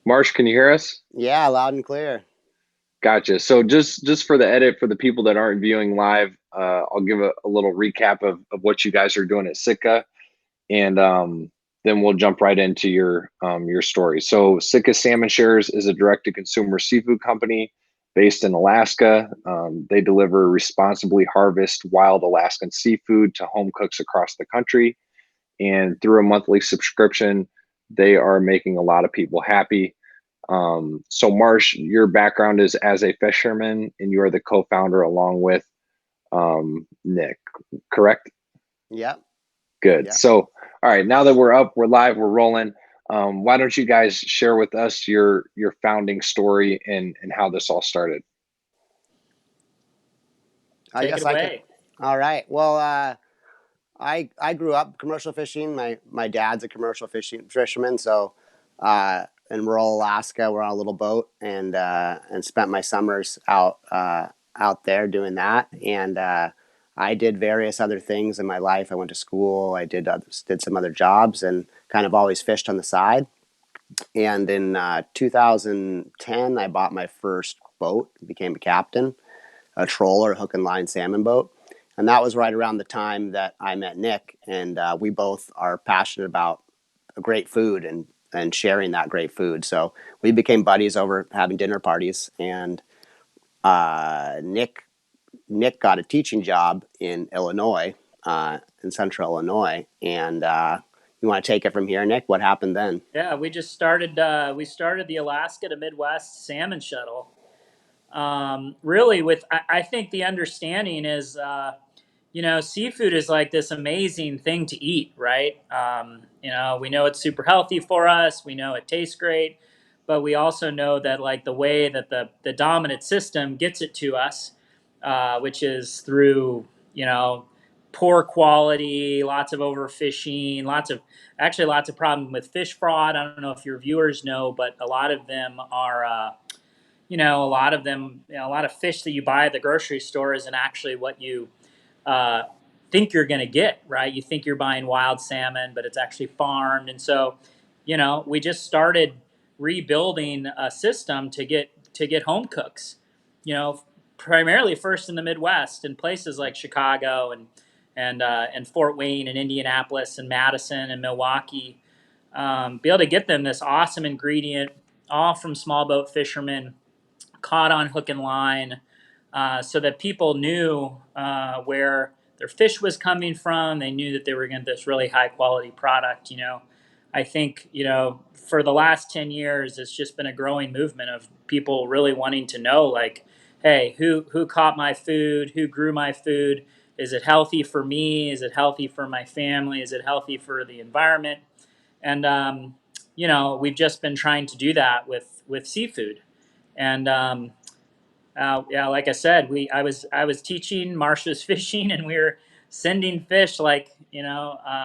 Marsh, can you hear us? Yeah, loud and clear. Gotcha. So just for the edit for the people that aren't viewing live, I'll give a little recap of what you guys are doing at Sitka, and then we'll jump right into your story. So Sitka Salmon Shares is a direct to consumer seafood company based in Alaska. They deliver responsibly harvested wild Alaskan seafood to home cooks across the country, and through a monthly subscription, they are making a lot of people happy. So Marsh, your background is as a fisherman, and you are the co-founder along with Nic, correct? Yep. Good. Yep. So, all right, now that we're up, we're live, we're rolling. Why don't you guys share with us your founding story and how this all started? I Take it guess I could. away. All right. Well, I grew up commercial fishing. My dad's a commercial fishing fisherman, so in rural Alaska, we're on a little boat and spent my summers out there doing that. And I did various other things in my life. I went to school. I did some other jobs and kind of always fished on the side. And in 2010, I bought my first boat, became a captain, a troller, hook and line salmon boat. And that was right around the time that I met Nic. And we both are passionate about great food and sharing that great food. So we became buddies over having dinner parties. And Nic got a teaching job in Illinois, in central Illinois. And you want to take it from here, Nic? What happened then? Yeah, we just started. We started the Alaska to Midwest Salmon Shuttle. Really, with I think the understanding is, seafood is like this amazing thing to eat, right? We know it's super healthy for us. We know it tastes great, but we also know that like the way that the dominant system gets it to us, which is through you know poor quality, lots of overfishing, lots of problem with fish fraud. I don't know if your viewers know, but a lot of them are. A lot of them, a lot of fish that you buy at the grocery store isn't actually what you uh, think you're going to get, right? You think you're buying wild salmon, but it's actually farmed. And so, we just started rebuilding a system to get home cooks, you know, primarily first in the Midwest in places like Chicago and Fort Wayne and Indianapolis and Madison and Milwaukee, be able to get them this awesome ingredient, all from small boat fishermen, caught on hook and line, so that people knew where their fish was coming from. They knew that they were getting this really high quality product. I think for the last 10 years, it's just been a growing movement of people really wanting to know, like, hey, who caught my food? Who grew my food? Is it healthy for me? Is it healthy for my family? Is it healthy for the environment? And we've just been trying to do that with seafood. And yeah, like I said, I was teaching, Marsh was fishing, and we were sending fish like into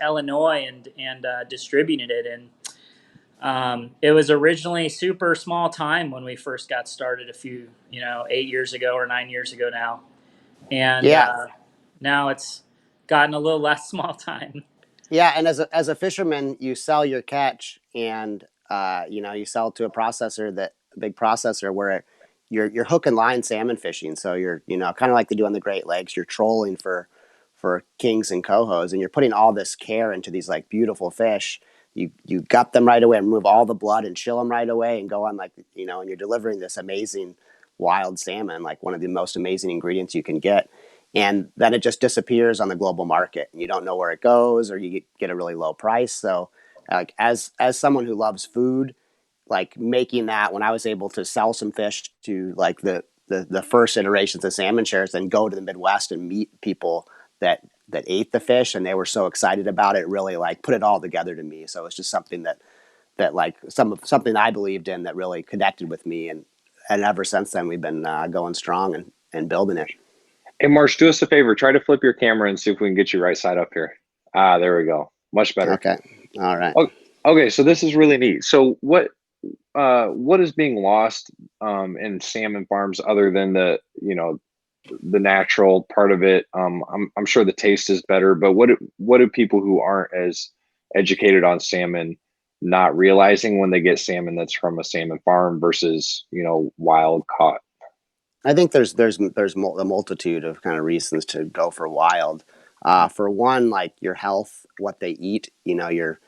Illinois and distributing it. And it was originally super small time when we first got started a few 8 years ago or 9 years ago now, and Yeah. now it's gotten a little less small time. Yeah, and as a fisherman, you sell your catch, and you sell it to a big processor where you're hook and line salmon fishing. So you're kind of like they do on the Great Lakes. You're trolling for kings and cohos, and you're putting all this care into these like beautiful fish. You gut them right away, remove all the blood, and chill them right away, and go on like and you're delivering this amazing wild salmon, like one of the most amazing ingredients you can get, and then it just disappears on the global market and you don't know where it goes, or you get a really low price. So like as someone who loves food, like making that, when I was able to sell some fish to like the first iterations of salmon shares, then go to the Midwest and meet people that ate the fish and they were so excited about it, really like put it all together to me. So it's just something that like something I believed in that really connected with me, and ever since then we've been going strong and building it. Hey Marsh, do us a favor, try to flip your camera and see if we can get you right side up here. Ah, there we go. Much better. Okay. All right. Oh, okay, so this is really neat. So what is being lost in salmon farms other than the natural part of it? I'm sure the taste is better, but what do people who aren't as educated on salmon not realizing when they get salmon that's from a salmon farm versus, wild caught? I think a multitude of kind of reasons to go for wild. For one, like your health, what they eat. Your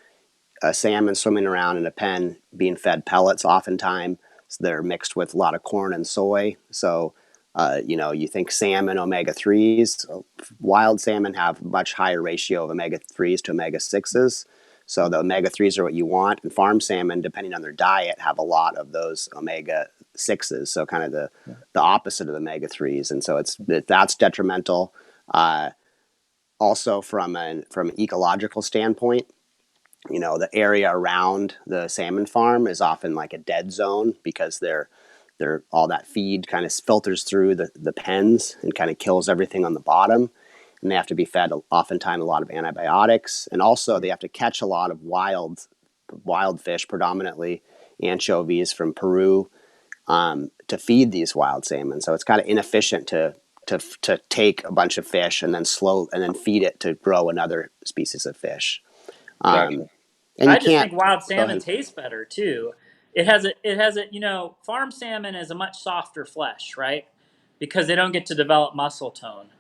salmon swimming around in a pen being fed pellets oftentimes. So they're mixed with a lot of corn and soy. So, you think salmon omega-3s. Wild salmon have much higher ratio of omega-3s to omega-6s. So the omega-3s are what you want. And farm salmon, depending on their diet, have a lot of those omega-6s. So kind of the opposite of the omega-3s. And so that's detrimental. Also from an ecological standpoint, the area around the salmon farm is often like a dead zone because they're all that feed kind of filters through the pens and kind of kills everything on the bottom. And they have to be fed oftentimes a lot of antibiotics. And also they have to catch a lot of wild fish, predominantly anchovies from Peru, to feed these wild salmon. So it's kind of inefficient to take a bunch of fish and then feed it to grow another species of fish. Gotcha. And you I just can't. think wild Go salmon ahead. tastes better too. Farm salmon is a much softer flesh, right? Because they don't get to develop muscle tone,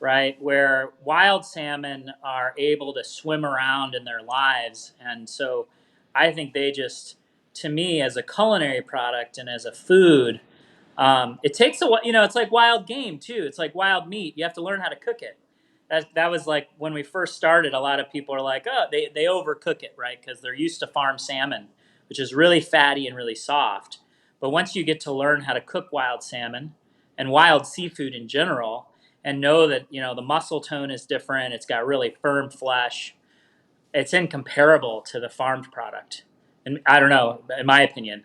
right? Where wild salmon are able to swim around in their lives. And so I think they just, to me, as a culinary product and as a food, it takes a while. It's like wild game too. It's like wild meat. You have to learn how to cook it. That was like when we first started. A lot of people are like, oh, they overcook it, right? Because they're used to farm salmon, which is really fatty and really soft. But once you get to learn how to cook wild salmon and wild seafood in general, and know that the muscle tone is different, it's got really firm flesh. It's incomparable to the farmed product, and I don't know, in my opinion.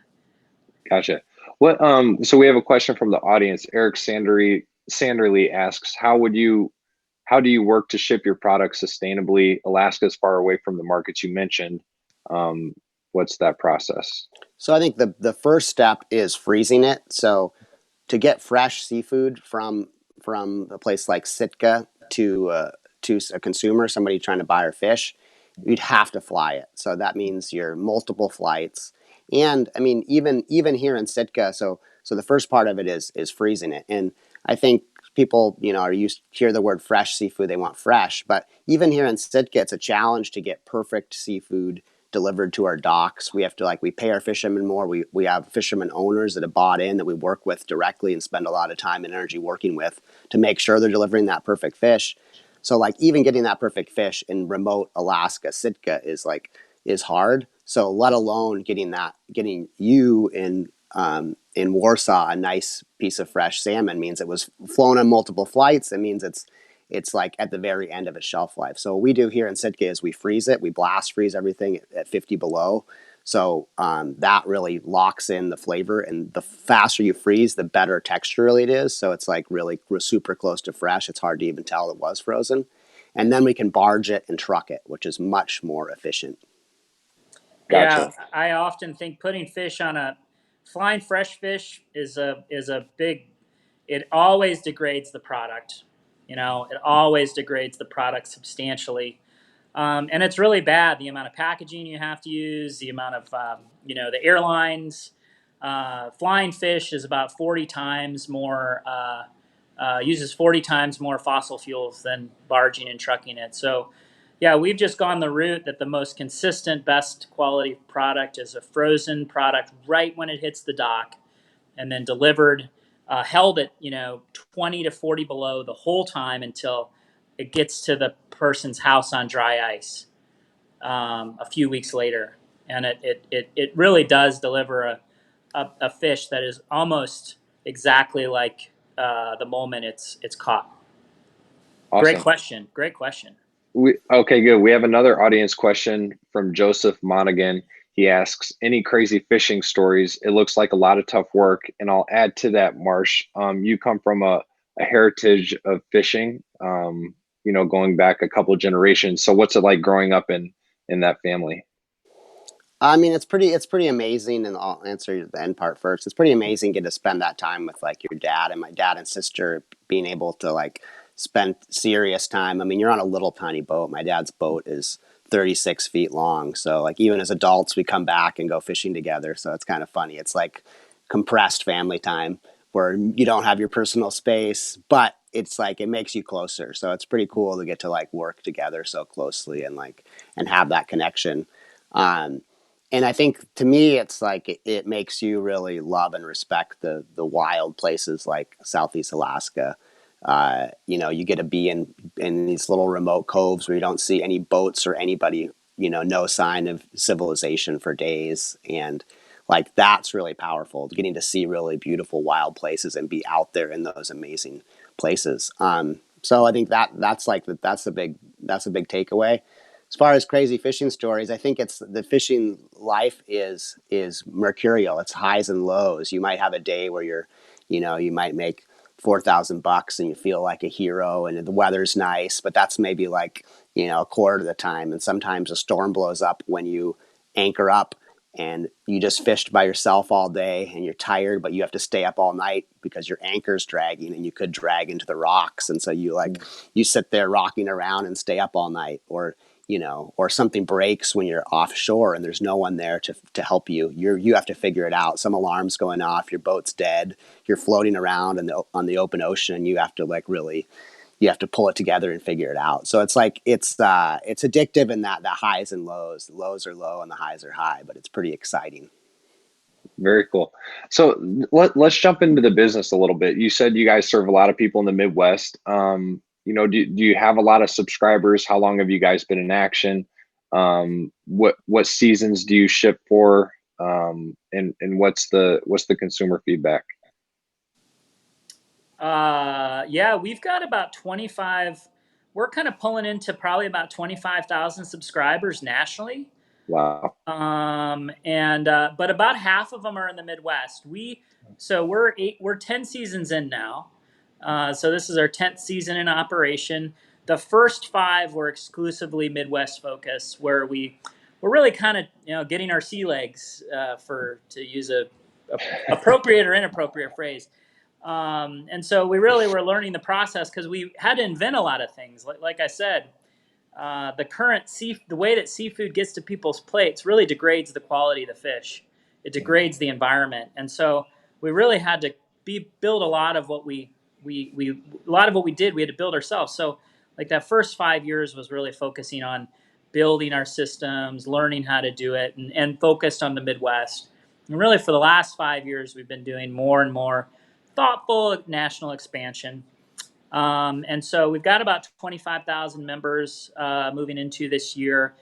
Gotcha. So we have a question from the audience. Eric Sanderly asks, how do you work to ship your product sustainably? Alaska is far away from the markets you mentioned. Um, what's that process? So I think the first step is freezing it. So to get fresh seafood from a place like Sitka to a consumer, somebody trying to buy our fish, you'd have to fly it. So that means your multiple flights. And I mean, even here in Sitka, so the first part of it is freezing it. And I think people, are used hear the word fresh seafood, they want fresh. But even here in Sitka, it's a challenge to get perfect seafood delivered to our docks. We have to we pay our fishermen more. We have fishermen owners that have bought in that we work with directly and spend a lot of time and energy working with to make sure they're delivering that perfect fish. So even getting that perfect fish in remote Alaska, Sitka is hard. So let alone getting you in Warsaw a nice piece of fresh salmon means it was flown on multiple flights. It means it's like at the very end of its shelf life. So what we do here in Sitka is we freeze it. We blast freeze everything at 50 below. So that really locks in the flavor. And the faster you freeze, the better texturally it is. So it's really super close to fresh. It's hard to even tell it was frozen. And then we can barge it and truck it, which is much more efficient. Yeah, Gotcha. I often think putting fish on a flying fresh fish is a big. It always degrades the product. It always degrades the product substantially, and it's really bad. The amount of packaging you have to use, the amount of the airlines. Flying fish is about 40 times more. Uses 40 times more fossil fuels than barging and trucking it. So yeah, we've just gone the route that the most consistent, best quality product is a frozen product right when it hits the dock, and then delivered, held at 20 to 40 below the whole time until it gets to the person's house on dry ice a few weeks later, and it really does deliver a fish that is almost exactly like the moment it's caught. Great Awesome. question. Great question. Okay, good. We have another audience question from Joseph Monaghan. He asks, any crazy fishing stories? It looks like a lot of tough work. And I'll add to that, Marsh. You come from a heritage of fishing, going back a couple of generations. So what's it like growing up in that family? I mean, it's pretty amazing, and I'll answer the end part first. It's pretty amazing getting to spend that time with your dad and my dad and sister, being able to spend serious time. I mean, you're on a little tiny boat. My dad's boat is 36 feet long. So like even as adults, we come back and go fishing together. So it's kind of funny. It's like compressed family time where you don't have your personal space, but it's like it makes you closer. So it's pretty cool to get to like work together so closely and like and have that connection. Um, and I think to me, it's like it makes you really love and respect the wild places like Southeast Alaska. You get to be in these little remote coves where you don't see any boats or anybody, no sign of civilization for days. And like that's really powerful, getting to see really beautiful wild places and be out there in those amazing places. So I think that's a big takeaway. As far as crazy fishing stories, I think it's the fishing life is mercurial. It's highs and lows. You might have a day where you might make $4,000 and you feel like a hero and the weather's nice, but that's maybe like, a quarter of the time. And sometimes a storm blows up when you anchor up and you just fished by yourself all day and you're tired, but you have to stay up all night because your anchor's dragging and you could drag into the rocks. And so you sit there rocking around and stay up all night, or something breaks when you're offshore and there's no one there to help you. You have to figure it out. Some alarm's going off, your boat's dead, you're floating around on the open ocean, and you have to you have to pull it together and figure it out. So it's like it's addictive in that the highs and lows. The lows are low and the highs are high, but it's pretty exciting. Very cool. So let's jump into the business a little bit. You said you guys serve a lot of people in the Midwest. Do you have a lot of subscribers? How long have you guys been in action? What seasons do you ship for? And what's the consumer feedback? Yeah, we've got about 25. We're kind of pulling into probably about 25,000 subscribers nationally. Wow. And but about half of them are in the Midwest. We're 10 seasons in now. So this is our 10th season in operation. The first 5 were exclusively Midwest focused, where we're really kind of getting our sea legs, for to use a appropriate or inappropriate phrase. And so we really were learning the process because we had to invent a lot of things. Like I said, the way that seafood gets to people's plates really degrades the quality of the fish. It degrades the environment, and so we really had to build a lot of what a lot of what we did. We had to build ourselves. So, like that first 5 years was really focusing on building our systems, learning how to do it, and focused on the Midwest. And really, for the last 5 years, we've been doing more and more thoughtful national expansion. And so we've got about 25,000 members moving into this year.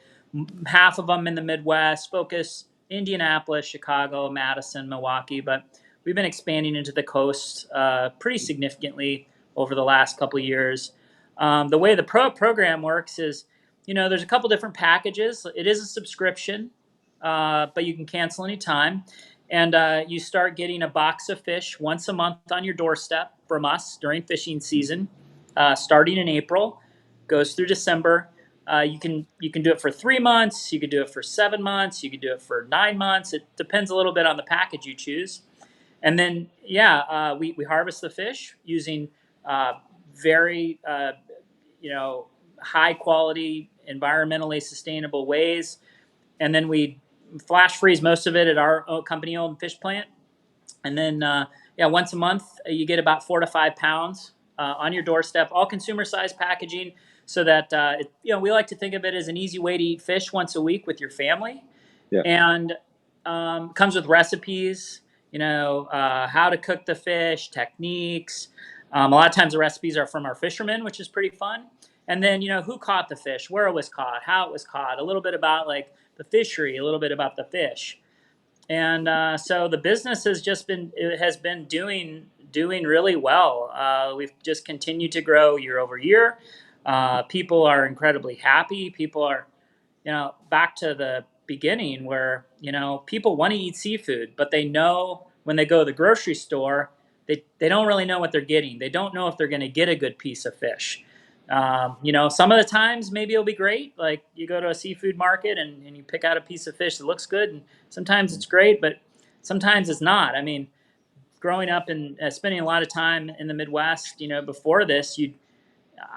Half of them in the Midwest, focus Indianapolis, Chicago, Madison, Milwaukee, but we've been expanding into the coast pretty significantly over the last couple of years. The way the program works is, there's a couple different packages. It is a subscription, but you can cancel anytime. And you start getting a box of fish once a month on your doorstep from us during fishing season, starting in April, goes through December. You can do it for 3 months. You could do it for 7 months. You could do it for 9 months. It depends a little bit on the package you choose. And then, we harvest the fish using very, high quality, environmentally sustainable ways. And then we flash freeze most of it at our company owned fish plant. And then, once a month, you get about 4 to 5 pounds on your doorstep, all consumer size packaging, so that, we like to think of it as an easy way to eat fish once a week with your family. Yeah. And comes with recipes, how to cook the fish, techniques. A lot of times the recipes are from our fishermen, which is pretty fun. And then, who caught the fish, where it was caught, how it was caught, a little bit about like the fishery, a little bit about the fish. And so the business has been doing really well. We've just continued to grow year over year. People are incredibly happy. People are, back to the beginning where, people want to eat seafood, but they know when they go to the grocery store, they don't really know what they're getting. They don't know if they're going to get a good piece of fish. Some of the times maybe it'll be great. Like you go to a seafood market and you pick out a piece of fish that looks good. And sometimes it's great, but sometimes it's not. I mean, growing up and spending a lot of time in the Midwest, before this,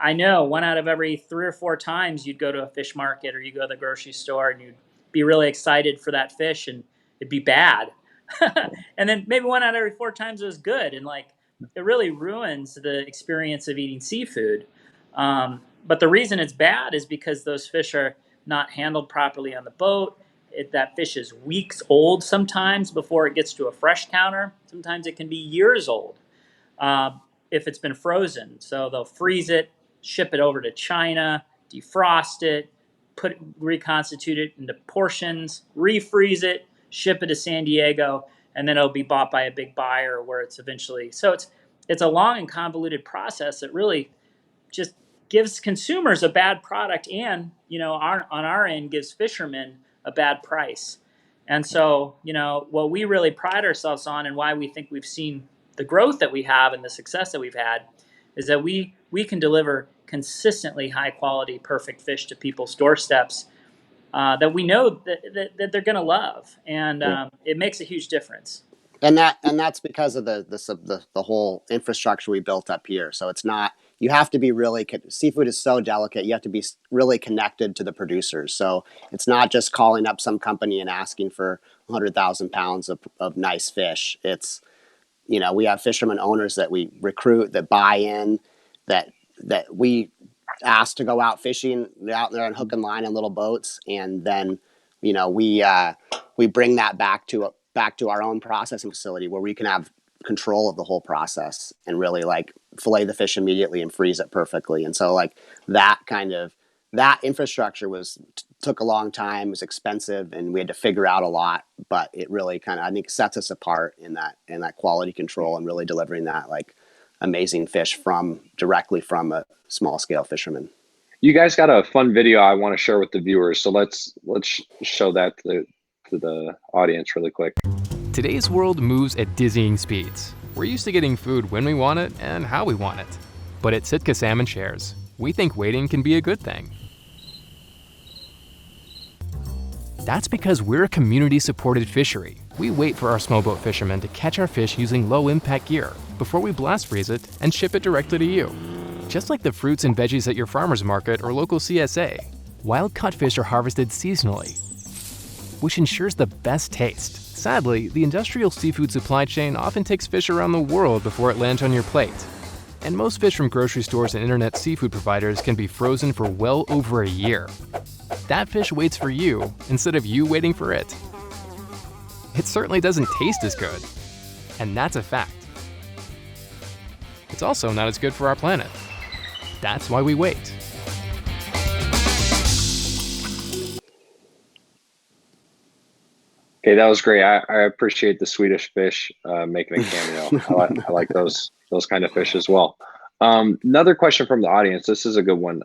I know 1 out of every 3 or 4 times you'd go to a fish market or you go to the grocery store and you'd be really excited for that fish and it'd be bad. And then maybe 1 out of every 4 times it was good. And like, it really ruins the experience of eating seafood. But the reason it's bad is because those fish are not handled properly on the boat. That fish is weeks old sometimes before it gets to a fresh counter. Sometimes it can be years old uh, if it's been frozen. So they'll freeze it, ship it over to China, defrost it, reconstitute it into portions, refreeze it, ship it to San Diego, and then it'll be bought by a big buyer where it's eventually. So it's a long and convoluted process that really just gives consumers a bad product, and on our end gives fishermen a bad price. And so what we really pride ourselves on, and why we think we've seen the growth that we have and the success that we've had, is that we can deliver consistently high quality perfect fish to people's doorsteps, that we know that they're going to love, and it makes a huge difference. And that's because of the whole infrastructure we built up here. So it's not, you have to be really, seafood is so delicate. You have to be really connected to the producers. So it's not just calling up some company and asking for 100,000 pounds of nice fish. It's, we have fishermen owners that we recruit, that buy in, that we ask to go out fishing. They're out there on hook and line in little boats, and then we bring that back to our own processing facility where we can have control of the whole process and really like fillet the fish immediately and freeze it perfectly. And so like that infrastructure took a long time, was expensive, and we had to figure out a lot, but it really kind of, I think, sets us apart in that quality control and really delivering that like amazing fish directly from a small scale fisherman. You guys got a fun video I want to share with the viewers, so let's show that to the audience really quick. Today's world moves at dizzying speeds. We're used to getting food when we want it and how we want it. But at Sitka Salmon Shares, we think waiting can be a good thing. That's because we're a community-supported fishery. We wait for our small boat fishermen to catch our fish using low-impact gear before we blast freeze it and ship it directly to you. Just like the fruits and veggies at your farmer's market or local CSA, wild caught fish are harvested seasonally, which ensures the best taste. Sadly, the industrial seafood supply chain often takes fish around the world before it lands on your plate. And most fish from grocery stores and internet seafood providers can be frozen for well over a year. That fish waits for you instead of you waiting for it. It certainly doesn't taste as good, and that's a fact. It's also not as good for our planet. That's why we wait. Okay, that was great. I appreciate the Swedish fish making a cameo. I like those kind of fish as well. Another question from the audience. This is a good one.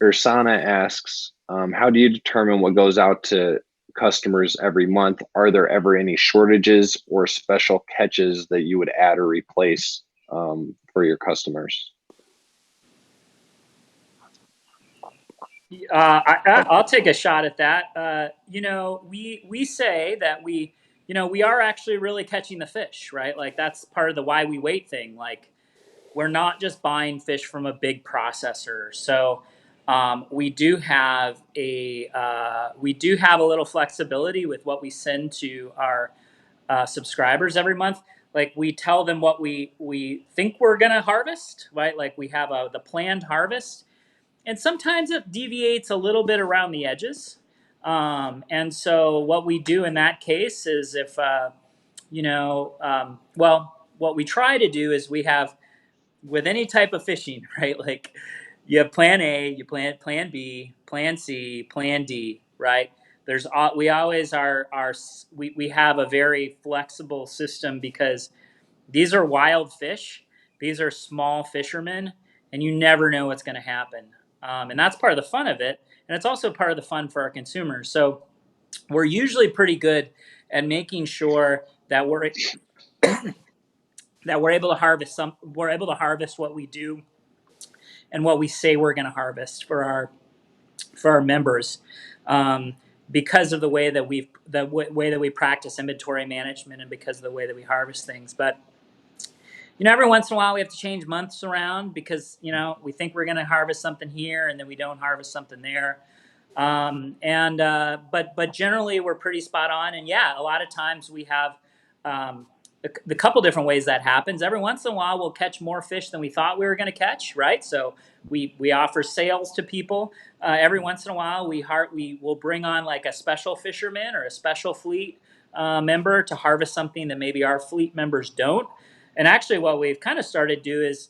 Ursana asks, how do you determine what goes out to customers every month? Are there ever any shortages or special catches that you would add or replace for your customers? I'll take a shot at that. We say that we are actually really catching the fish, right? Like that's part of the why we wait thing. Like we're not just buying fish from a big processor. So we do have a little flexibility with what we send to our subscribers every month. Like we tell them what we think we're gonna harvest, right? Like we have the planned harvest, and sometimes it deviates a little bit around the edges. And so what we do in that case is if what we try to do is we have, with any type of fishing, right? Like you have plan A, you plan B, plan C, plan D, right? We always we have a very flexible system because these are wild fish. These are small fishermen, and you never know what's going to happen. And that's part of the fun of it. And it's also part of the fun for our consumers. So we're usually pretty good at making sure that we're able to harvest what we do and what we say we're going to harvest for our members, because of the way that way that we practice inventory management and because of the way that we harvest things. But every once in a while we have to change months around because, we think we're going to harvest something here and then we don't harvest something there. But generally we're pretty spot on. And yeah, a lot of times we have, the couple different ways that happens. Every once in a while, we'll catch more fish than we thought we were going to catch, right? So we offer sales to people. Every once in a while, we will bring on like a special fisherman or a special fleet member to harvest something that maybe our fleet members don't. And actually, what we've kind of started to do is,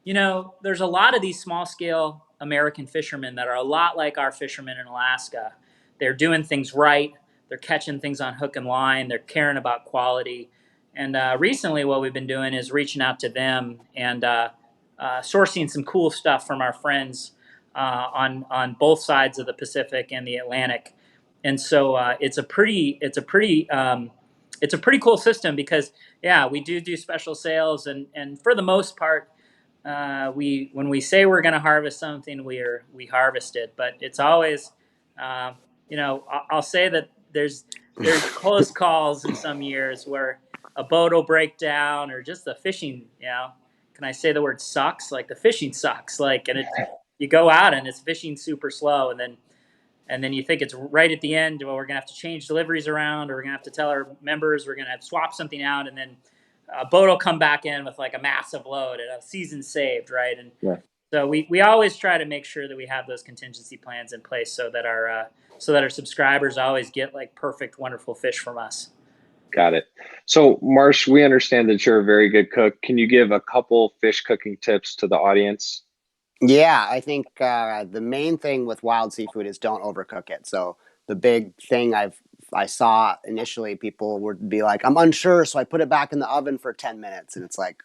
there's a lot of these small scale American fishermen that are a lot like our fishermen in Alaska. They're doing things right. They're catching things on hook and line. They're caring about quality. And recently, what we've been doing is reaching out to them and sourcing some cool stuff from our friends on both sides of the Pacific and the Atlantic. And so it's a pretty cool system because yeah, we do special sales and for the most part, when we say we're going to harvest something, we harvest it. But it's always, I'll say that there's close calls in some years where a boat will break down or just the fishing, can I say the word sucks? Like the fishing sucks. Like, and you go out and it's fishing super slow. And then you think it's right at the end, well, we're going to have to change deliveries around, or we're going to have to tell our members we're going to have to swap something out. And then a boat will come back in with like a massive load and a season saved. Right. And Yeah. so we always try to make sure that we have those contingency plans in place so that our subscribers always get like perfect, wonderful fish from us. Got it. So Marsh, we understand that you're a very good cook. Can you give a couple fish cooking tips to the audience? Yeah, I think the main thing with wild seafood is don't overcook it. So the big thing I saw initially, people would be like, I'm unsure, so I put it back in the oven for 10 minutes, and it's like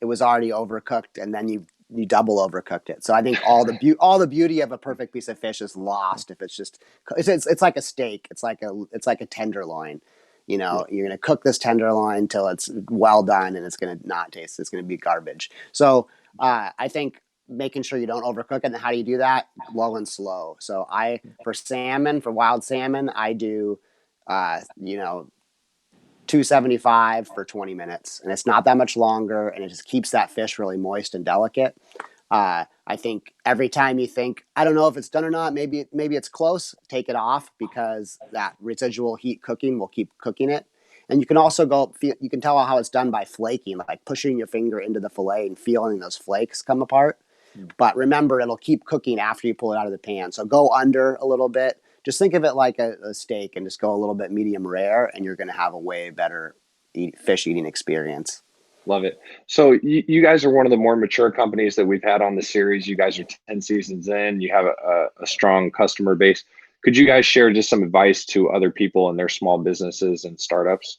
it was already overcooked, and then you double overcooked it. So I think all the beauty of a perfect piece of fish is lost if it's just it's like a steak. It's like a tenderloin. You're gonna cook this tenderloin till it's well done, and it's gonna not taste. It's gonna be garbage. So I think making sure you don't overcook it. And how do you do that? Low and slow. So for wild salmon, I do, 275 for 20 minutes, and it's not that much longer, and it just keeps that fish really moist and delicate. I think every time you think, I don't know if it's done or not, maybe it's close, take it off, because that residual heat cooking will keep cooking it. And you can also you can tell how it's done by flaking, like pushing your finger into the fillet and feeling those flakes come apart. But remember, it'll keep cooking after you pull it out of the pan. So go under a little bit. Just think of it like a steak and just go a little bit medium rare, and you're going to have a way better fish eating experience. Love it. So you guys are one of the more mature companies that we've had on the series. You guys are 10 seasons in. You have a strong customer base. Could you guys share just some advice to other people in their small businesses and startups?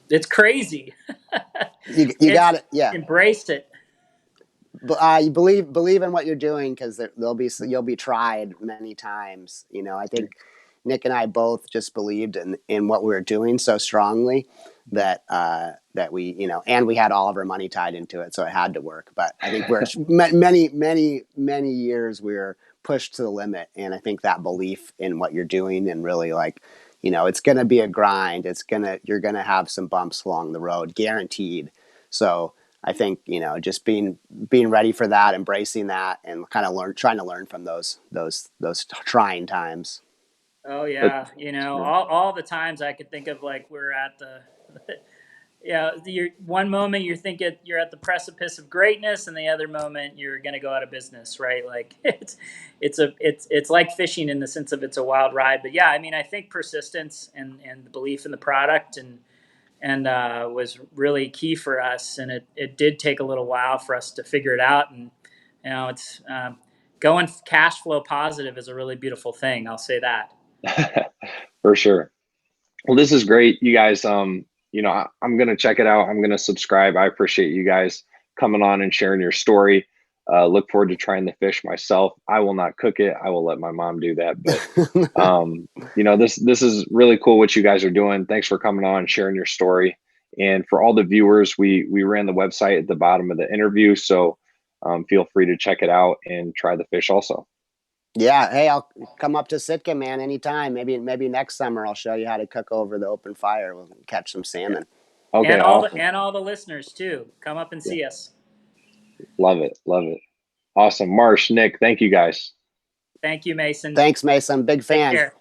It's crazy. You got it. Yeah. Embrace it. You believe in what you're doing, because you'll be tried many times. I think Nick and I both just believed in what we were doing so strongly that we and we had all of our money tied into it, so it had to work. But I think we're many years we were pushed to the limit, and I think that belief in what you're doing and really it's going to be a grind. You're going to have some bumps along the road, guaranteed. So I think, just being ready for that, embracing that, and kind of trying to learn from those trying times. Oh yeah. All the times I could think of, like, we're at the, one moment you're thinking you're at the precipice of greatness, and the other moment you're going to go out of business, right? Like it's like fishing in the sense of it's a wild ride. But yeah, I mean, I think persistence and the belief in the product and was really key for us. And it did take a little while for us to figure it out. And, it's going cash flow positive is a really beautiful thing. I'll say that. For sure. Well, this is great. You guys, I'm going to check it out. I'm going to subscribe. I appreciate you guys coming on and sharing your story. Look forward to trying the fish myself. I will not cook it. I will let my mom do that. But, this is really cool what you guys are doing. Thanks for coming on and sharing your story. And for all the viewers, we ran the website at the bottom of the interview. So feel free to check it out and try the fish also. Yeah. Hey, I'll come up to Sitka, man, anytime. Maybe next summer I'll show you how to cook over the open fire. We'll catch some salmon. Okay, awesome. And all the listeners too. Come up and Yeah, see us. love it, love it. Awesome, Marsh, Nic, thank you guys. Thank you, Mason. Thanks, Mason. Big Take fan. care.